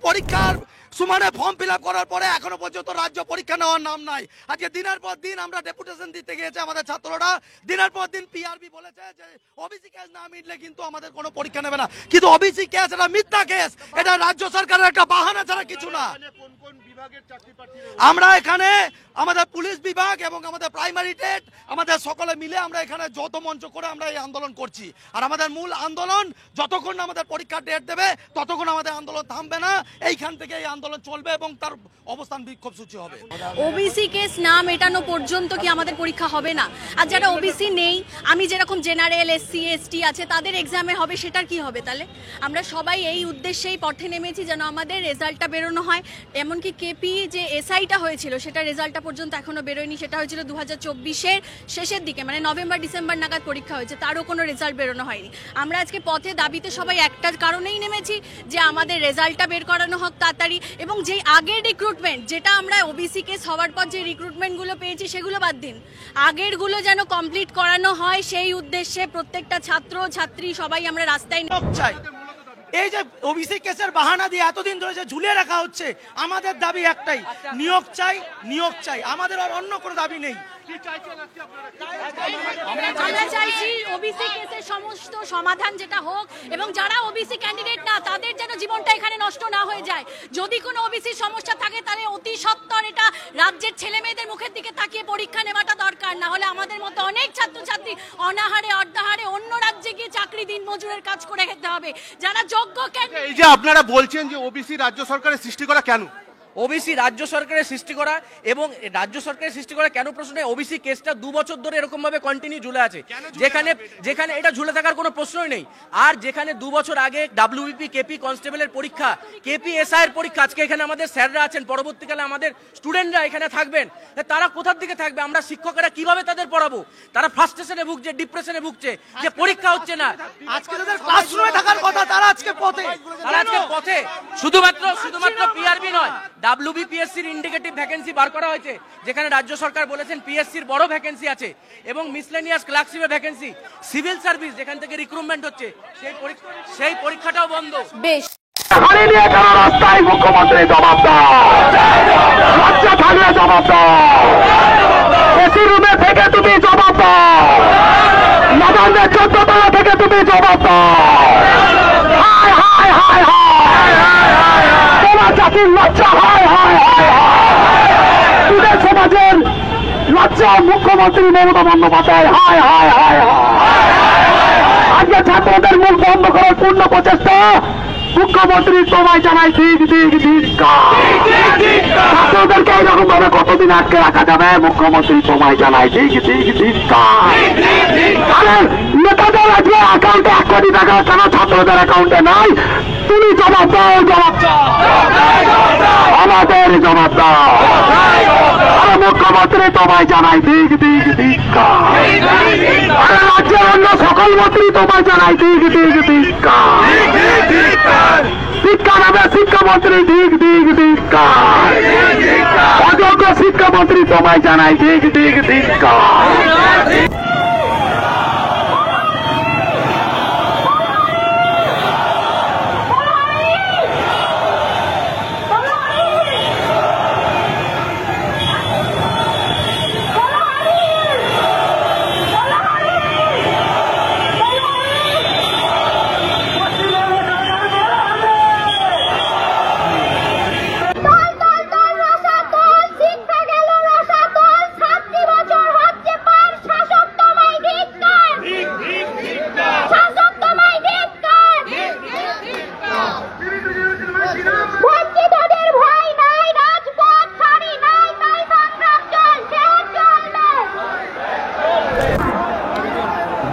পরীক্ষার সুমানে form fill up করার পরে এখনো পর্যন্ত রাজ্য পরীক্ষা নেওয়ার নাম নাই। আজকে দিনের পর দিন আমরা ডেপুটেশন দিতে গিয়েছে আমাদের ছাত্ররা, দিনের পর দিন পিআরবি বলেছে যে ওবিসি কেস না মিটলে কিন্তু আমাদের কোনো পরীক্ষা নেবে না। কিন্তু ওবিসি কেস এটা মিথ্যা কেস, এটা রাজ্য সরকারের একটা বাহানা ছাড়া কিছু না। আমরা এখানে আমাদের পুলিশ বিভাগ এবং আমাদের প্রাইমারি টেট আমাদের সকলে মিলে আমরা এখানে যৌথ মঞ্চ করে আমরা এই আন্দোলন করছি। আর আমাদের মূল আন্দোলন যতক্ষণ না আমাদের পরীক্ষার ডেট দেবে ততক্ষণ আমাদের আন্দোলন থামবে না, এইখান থেকে এই আন্দোলন চলবে এবং তার অবস্থান বিক্ষোভ সূচি হবে। ওবিসি কেস না মেটানো পর্যন্ত কি আমাদের পরীক্ষা হবে না? আর যারা ওবিসি নেই, আমি যেরকম জেনারেল, এসসি, এসটি আছে তাদের এক্সামে হবে, সেটার কি হবে? তাহলে আমরা সবাই এই উদ্দেশ্যেই পথে নেমেছি যেন আমাদের রেজাল্টটা বেরোনো হয়। এমনকি কেপি যে এসআইটা হয়েছিল সেটা রেজাল্টটা পর্যন্ত এখনো বেরোয়নি, সেটা হয়েছিল 2024-এর শেষের দিকে, মানে নভেম্বর ডিসেম্বর নাগাদ পরীক্ষা হয়েছে, তারও কোনো রেজাল্ট বেরোনো হয়নি। আমরা আজকে পথে দাবিতে সবাই একটা কারণেই নেমেছি যে আমাদের রেজাল্টটা বের করানো হোক তাড়াতাড়ি, এবং যে আগের রিক্রুটমেন্ট যেটা আমরা ওবিসি কেস হওয়ার পর যে রিক্রুটমেন্টগুলো পেয়েছি সেগুলো বাদ দিন, আগেরগুলো যেন কমপ্লিট করানো হয়, সেই উদ্দেশ্যে প্রত্যেকটা ছাত্র ছাত্রী সবাই আমরা রাস্তায় চাই। এই যে ওবিসি কেসের বাহানা দিয়ে এতদিন ধরে যে ঝুলিয়ে রাখা হচ্ছে, আমাদের দাবি একটাই, নিয়োগ চাই, নিয়োগ চাই, আমাদের আর অন্য কোনো দাবি নেই। আমরা চাইছি ওবিসি কেসের সমস্ত সমাধান যেটা হোক, এবং যারা ওবিসি ক্যান্ডিডেট না তাদের যেন জীবনটা এখানে নষ্ট না হয়ে যায়। যদি কোনো ওবিসি সমস্যা থাকে তাহলে অতি সত্বর এটা রাজ্যের ছেলে মেয়েদের মুখের দিকে তাকিয়ে পরীক্ষা নেওয়াটা দরকার, না হলে আমাদের মতো অনেক ছাত্রছাত্রী অনাহারে অর্ধাহারে অন্য রাজ্যে গিয়ে চাকরি দিন মজুরের কাজ করে খেতে হবে। যারা যোগ্য এই যে আপনারা বলছেন যে ওবিসি রাজ্য সরকারের সৃষ্টি করা, কেন ওবিসি রাজ্য সরকারের সৃষ্টি করা? এবং রাজ্য সরকারের সৃষ্টি করা কেন প্রশ্নে, ওবিসি কেসটা 2 বছর ধরে এরকম ভাবে কন্টিনিউ ঝুলে আছে, যেখানে এটা ঝুলে থাকার কোনো প্রশ্নই নেই। আর যেখানে 2 বছর আগে ডাব্লিউবিপি, কেপি কনস্টেবলের পরীক্ষা, কেপি এসআই এর পরীক্ষা, আজকে এখানে আমাদের স্যাররা আছেন, পরবর্তীকালে আমাদের স্টুডেন্টরা এখানে থাকবেন, তারা কোথার দিকে থাকবে? আমরা শিক্ষকেরা কিভাবে তাদের পড়াবো? তারা ফ্রাস্ট্রেশনে ভুগছে, ডিপ্রেশনে ভুগছে, যে পরীক্ষা হচ্ছে না। আজকে তাদের ক্লাসরুমে থাকার কথা, তারা আজকে পথে শুধুমাত্র পিআরবি নয়, ডাব্লিউবিপিএসসির ইন্ডিকেটিভ ভ্যাকেন্সি বার করা হয়েছে, যেখানে রাজ্য সরকার বলেছেন পিএসসির বড় ভ্যাকেন্সি আছে, এবং মিসলেনিয়াস ক্লার্কশিপের ভ্যাকেন্সি, সিভিল সার্ভিস যেখান থেকে রিক্রুটমেন্ট হচ্ছে সেই পরীক্ষাটাও বন্ধ। বেশ, রাস্তায় মুখ্যমন্ত্রী জবাব দাও, লজ্জা থাকলে জবাব দাও, এসি রুমে থেকে তুমি জবাব দাও, নবান্নের 14 তলা থেকে তুমি জবাব দাও। হায় হায় হায় হায়, তোমার জাতির লজ্জা, হায় হায় হায় হায়, তোদের সমাজের লজ্জা মুখ্যমন্ত্রী মমতা বন্দ্যোপাধ্যায়, হায় হায় হায় হায়। আজকে ছাত্রদের মুখ বন্ধ করার পূর্ণ প্রচেষ্টা, মুখ্যমন্ত্রী তোমায় জানাই ঠিক ঠিক ঠিক। ছাত্রদেরকে এইরকম ভাবে কতদিন আটকে রাখা যাবে? মুখ্যমন্ত্রী তোমায় জানাই ঠিক ঠিক ঠিক। নেতাদের আজকে অ্যাকাউন্টে 1 কোটি টাকা কেন ছাত্রদের অ্যাকাউন্টে নাই? তুমি জবাব দাও, জবাব দাও, আমাদের জবাব দাও। মুখ্যমন্ত্রী তোমায় জানাই ঠিক ঠিক ঠিক। রাজ্যের অন্য সকল মন্ত্রী তোমায় জানাই ঠিক ঠিক ঠিক। শিক্ষা নামে শিক্ষামন্ত্রী ঠিক ঠিক ঠিক। অযোগ্য শিক্ষামন্ত্রী তোমায় জানাই ঠিক ঠিক ঠিক।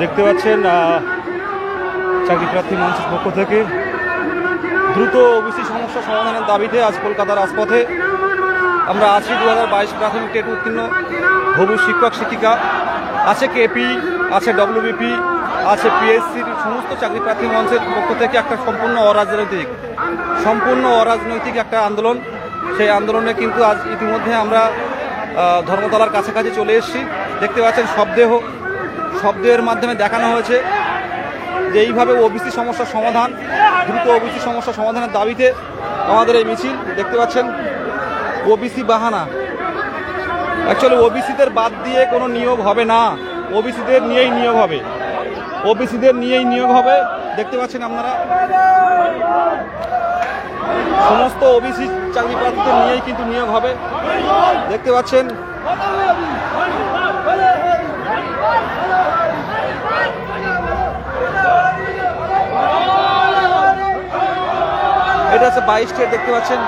দেখতে পাচ্ছেন চাকরি প্রার্থী মঞ্চের পক্ষ থেকে দ্রুত ওবিসি সমস্যা সমাধানের দাবিতে আজ কলকাতার রাজপথে আমরা আছি। 2022 প্রাথমিক টেট উত্তীর্ণ হবু শিক্ষক শিক্ষিকা আছে, কেপি আছে, ডব্লিউবিপি আছে, পিএসসির সমস্ত চাকরি প্রার্থী মঞ্চের পক্ষ থেকে একটা সম্পূর্ণ অরাজনৈতিক একটা আন্দোলন। সেই আন্দোলনে কিন্তু আজ ইতিমধ্যে আমরা ধর্মতলার কাছাকাছি চলে এসেছি। দেখতে পাচ্ছেন শব্দের মাধ্যমে দেখানো হয়েছে যে এইভাবে ওবিসি সমস্যার সমাধান, দ্রুত ওবিসি সমস্যার সমাধানের দাবিতে আমাদের এই মিছিল। দেখতে পাচ্ছেন ওবিসি বাহানা, অ্যাকচুয়ালি ওবিসিদের বাদ দিয়ে কোনো নিয়োগ হবে না, ওবিসিদের নিয়েই নিয়োগ হবে, ওবিসিদের নিয়েই নিয়োগ হবে। দেখতে পাচ্ছেন আপনারা সমস্ত ওবিসি চাকরি প্রার্থীদের নিয়েই কিন্তু নিয়োগ হবে। দেখতে পাচ্ছেন এটা হচ্ছে 22 স্টেট। দেখতে পাচ্ছেন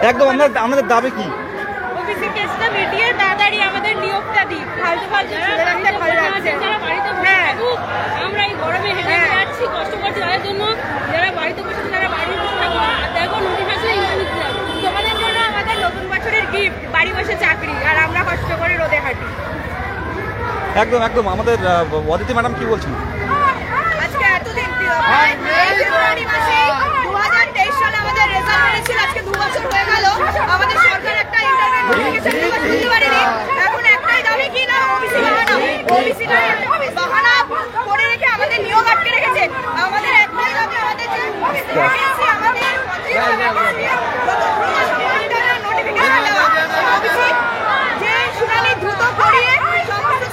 একদম আমাদের দাবি কি? ওবিসি কেসটা মিটিয়ে তাড়াতাড়ি আমাদের নিয়োগটা দিই। ফালতু ছেড়ে রাখতে ভালো লাগছে। যারা বাড়িতে বসে থাকুক, আমরা এই গরমে হেঁটে যাচ্ছি, কষ্ট করছি তাদের জন্য। যারা বাড়িতে বসে তারা বাড়ি বসে থাকুক, দেখো নোটিশ আছে, তোমাদের জন্য আমাদের নতুন বছরের গিফট বাড়ি বসে চাকরি, আর আমরা কষ্ট করে রোদে হাঁটি। একদম একদম আমাদের অদিতি ম্যাডাম কি বলছেন? আজকে এতদিন ফেব্রুয়ারি মাসে 2023 সালে আমাদের রেজাল্ট বেরিয়েছিল, আজকে 2 বছর হয়ে গেল। আমাদের সরকার একটা ইন্টারনেট নোটিফিকেশন দিতে পারেনি। এখন একটাই দাবি কি না, ওবিসি বাহানা, ওবিসি বাহানা করে রেখে আমাদের নিয়োগ আটকে রেখেছে। আমাদের একটাই দাবি, আমাদের যে ভ্যাকেন্সি, আমাদের নোটিফিকেশন দেওয়া, ওবিসি যে শুনানি দ্রুত করিয়ে সমস্ত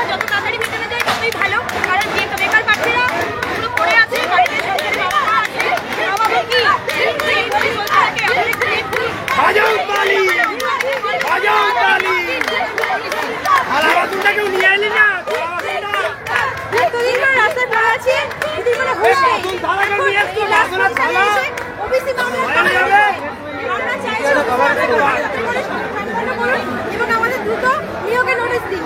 যত তাড়াতাড়ি মিটানো যায় ততই ভালো। কারণ বেকার প্রার্থীরা পুরো পড়ে আছে, বাড়িতে সরকারি ব্যবস্থা আছে, আমাদের কি এতদিন ধরে রাস্তায় পড়ে আছি, এদিকে কোনো হুঁশ নেই। ওবিসি আমরা চাইছি এবং আমাদের দ্রুত নিয়োগের নোটিশ দিন।